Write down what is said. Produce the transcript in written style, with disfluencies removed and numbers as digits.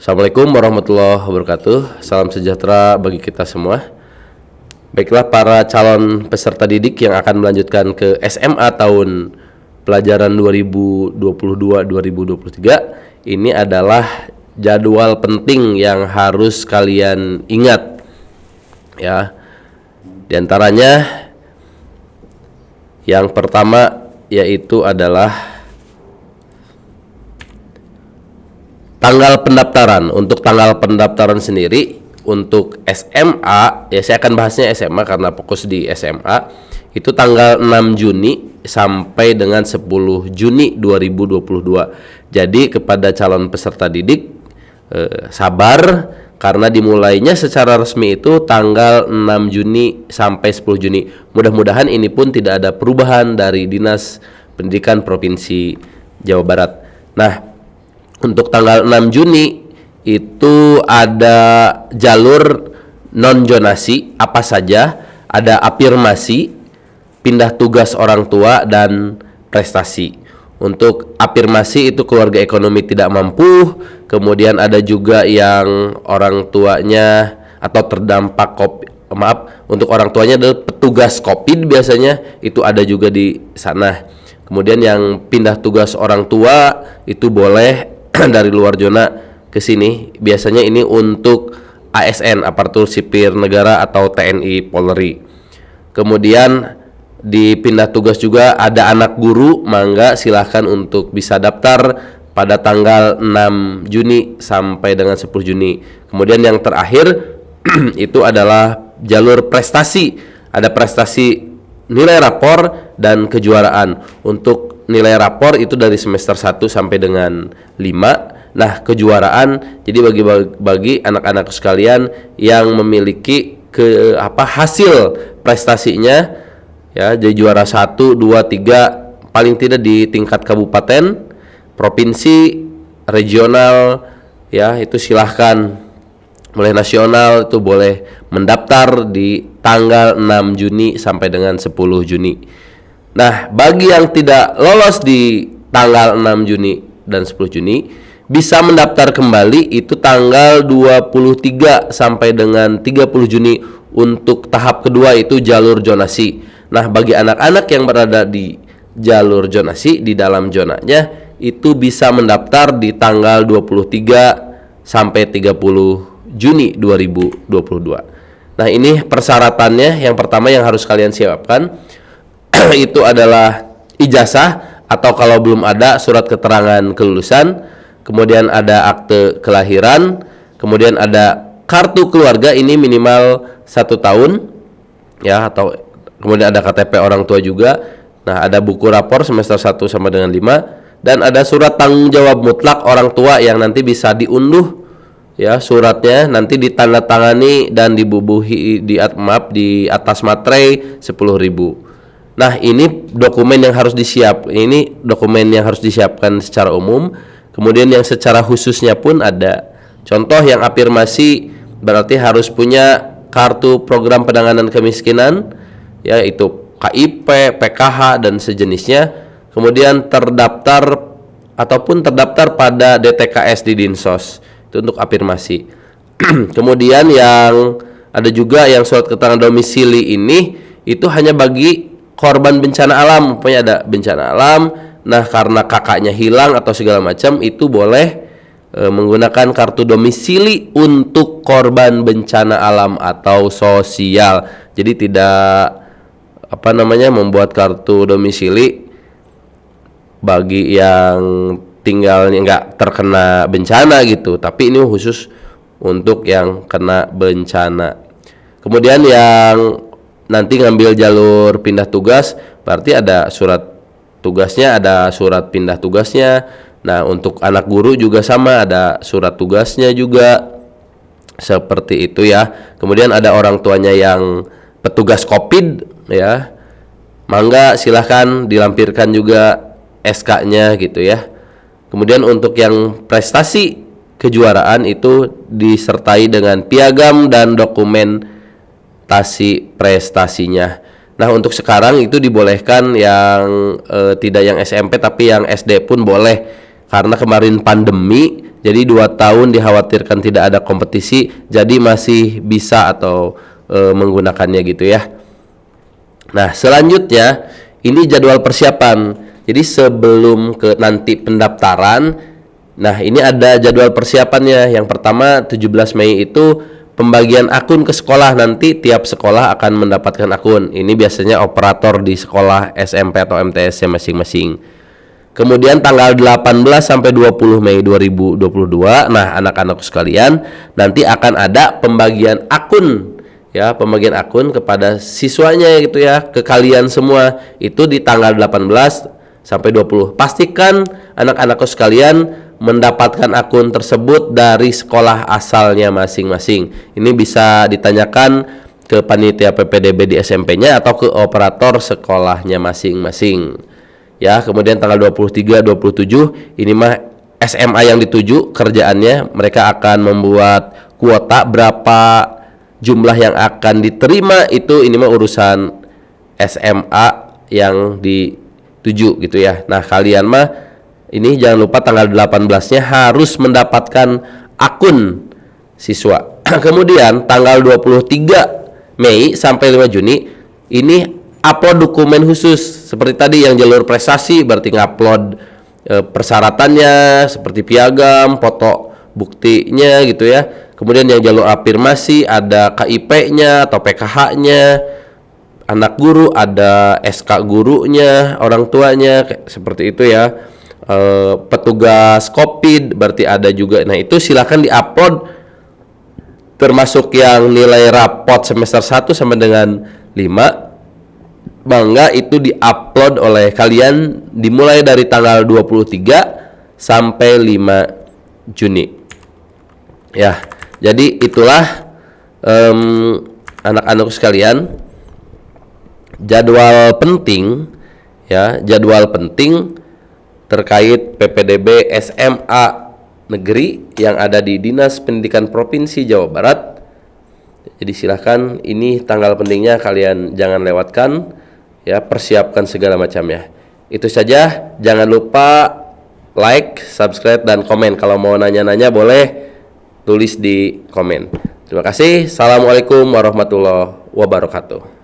Assalamualaikum warahmatullahi wabarakatuh. Salam sejahtera bagi kita semua. Baiklah para calon peserta didik yang akan melanjutkan ke SMA tahun pelajaran 2022-2023, ini adalah jadwal penting yang harus kalian ingat. Ya. Di antaranya yang pertama yaitu adalah tanggal pendaftaran. Untuk tanggal pendaftaran sendiri untuk SMA, ya saya akan bahasnya SMA karena fokus di SMA, itu tanggal 6 Juni sampai dengan 10 Juni 2022. Jadi kepada calon peserta didik, sabar karena dimulainya secara resmi itu tanggal 6 Juni sampai 10 Juni. Mudah-mudahan ini pun tidak ada perubahan dari Dinas Pendidikan Provinsi Jawa Barat. Nah, untuk tanggal 6 Juni itu ada jalur non-zonasi apa saja, ada afirmasi, pindah tugas orang tua, dan prestasi. Untuk afirmasi itu keluarga ekonomi tidak mampu, kemudian ada juga yang orang tuanya atau terdampak untuk orang tuanya adalah petugas COVID biasanya, itu ada juga di sana. Kemudian yang pindah tugas orang tua itu boleh dari luar zona ke sini. Biasanya ini untuk ASN, aparatur sipil negara atau TNI Polri. Kemudian di pindah tugas juga ada anak guru, mangga silahkan untuk bisa daftar pada tanggal 6 Juni sampai dengan 10 Juni. Kemudian yang terakhir itu adalah jalur prestasi. Ada prestasi nilai rapor dan kejuaraan. Untuk nilai rapor itu dari semester 1 sampai dengan 5. Nah, kejuaraan jadi bagi anak-anak sekalian yang memiliki hasil prestasinya, ya, jadi juara 1, 2, 3 paling tidak di tingkat kabupaten, provinsi, regional, ya, itu silahkan. Mulai nasional itu boleh mendaftar di tanggal 6 Juni sampai dengan 10 Juni. Nah, bagi yang tidak lolos di tanggal 6 Juni dan 10 Juni bisa mendaftar kembali itu tanggal 23 sampai dengan 30 Juni untuk tahap kedua, itu jalur zonasi. Nah, bagi anak-anak yang berada di jalur zonasi, di dalam zonanya itu bisa mendaftar di tanggal 23 sampai 30 Juni 2022. Nah, ini persyaratannya. Yang pertama yang harus kalian siapkan itu adalah ijazah atau kalau belum ada surat keterangan kelulusan, kemudian ada akte kelahiran, kemudian ada kartu keluarga ini minimal 1 tahun, ya, atau kemudian ada KTP orang tua juga. Nah, ada buku rapor semester 1 sampai dengan 5, dan ada surat tanggung jawab mutlak orang tua yang nanti bisa diunduh, ya, suratnya nanti ditandatangani dan dibubuhi di atas materai 10.000. Nah, ini dokumen yang harus disiapkan secara umum. Kemudian yang secara khususnya pun ada. Contoh yang afirmasi berarti harus punya kartu program penanganan kemiskinan, yaitu KIP, PKH dan sejenisnya. Kemudian terdaftar pada DTKS di Dinsos. Itu untuk afirmasi. Kemudian yang ada juga yang surat keterangan domisili ini itu hanya bagi korban bencana alam. Pokoknya ada bencana alam, nah karena kakaknya hilang atau segala macam, itu boleh menggunakan kartu domisili untuk korban bencana alam atau sosial. Jadi tidak membuat kartu domisili bagi yang tinggalnya nggak terkena bencana gitu, tapi ini khusus untuk yang kena bencana. Kemudian yang nanti ngambil jalur pindah tugas berarti ada surat tugasnya, ada surat pindah tugasnya. Nah, untuk anak guru juga sama, ada surat tugasnya juga, seperti itu ya. Kemudian ada orang tuanya yang petugas COVID, ya, mangga silahkan dilampirkan juga SK-nya gitu ya. Kemudian untuk yang prestasi kejuaraan itu disertai dengan piagam dan dokumentasi prestasinya. Nah, untuk sekarang itu dibolehkan yang tidak yang SMP tapi yang SD pun boleh, karena kemarin pandemi Jadi 2 tahun dikhawatirkan tidak ada kompetisi, jadi masih bisa atau menggunakannya gitu ya. Nah, selanjutnya ini jadwal persiapan. Jadi sebelum ke nanti pendaftaran, nah ini ada jadwal persiapannya. Yang pertama 17 Mei itu pembagian akun ke sekolah. Nanti tiap sekolah akan mendapatkan akun. Ini biasanya operator di sekolah SMP atau MTS masing-masing. Kemudian tanggal 18 sampai 20 Mei 2022, nah anak-anak sekalian, nanti akan ada pembagian akun ya, pembagian akun kepada siswanya gitu ya, ke kalian semua. Itu di tanggal 18 sampai 20. Pastikan anak-anakku sekalian mendapatkan akun tersebut dari sekolah asalnya masing-masing. Ini bisa ditanyakan ke panitia PPDB di SMP-nya atau ke operator sekolahnya masing-masing. Ya, kemudian tanggal 23, 27 ini mah SMA yang dituju kerjaannya, mereka akan membuat kuota berapa jumlah yang akan diterima, itu ini mah urusan SMA yang dituju gitu ya. Nah, kalian mah ini jangan lupa tanggal 18-nya harus mendapatkan akun siswa. Kemudian tanggal 23 Mei sampai 5 Juni ini upload dokumen khusus seperti tadi yang jalur prestasi, berarti ngupload persyaratannya seperti piagam, foto buktinya gitu ya. Kemudian yang jalur afirmasi ada KIP-nya atau PKH-nya, anak guru ada SK gurunya, orang tuanya seperti itu ya. Petugas Kopid berarti ada juga. Nah, itu silakan diupload termasuk yang nilai rapot semester 1 sampai dengan 5. Bangga itu diupload oleh kalian dimulai dari tanggal 23 sampai 5 Juni. Ya, jadi itulah anak-anak sekalian jadwal penting ya, jadwal penting terkait PPDB SMA negeri yang ada di Dinas Pendidikan Provinsi Jawa Barat. Jadi silahkan, ini tanggal pentingnya kalian jangan lewatkan. Ya, persiapkan segala macamnya. Itu saja, jangan lupa like, subscribe, dan komen. Kalau mau nanya-nanya boleh tulis di komen. Terima kasih. Assalamualaikum warahmatullahi wabarakatuh.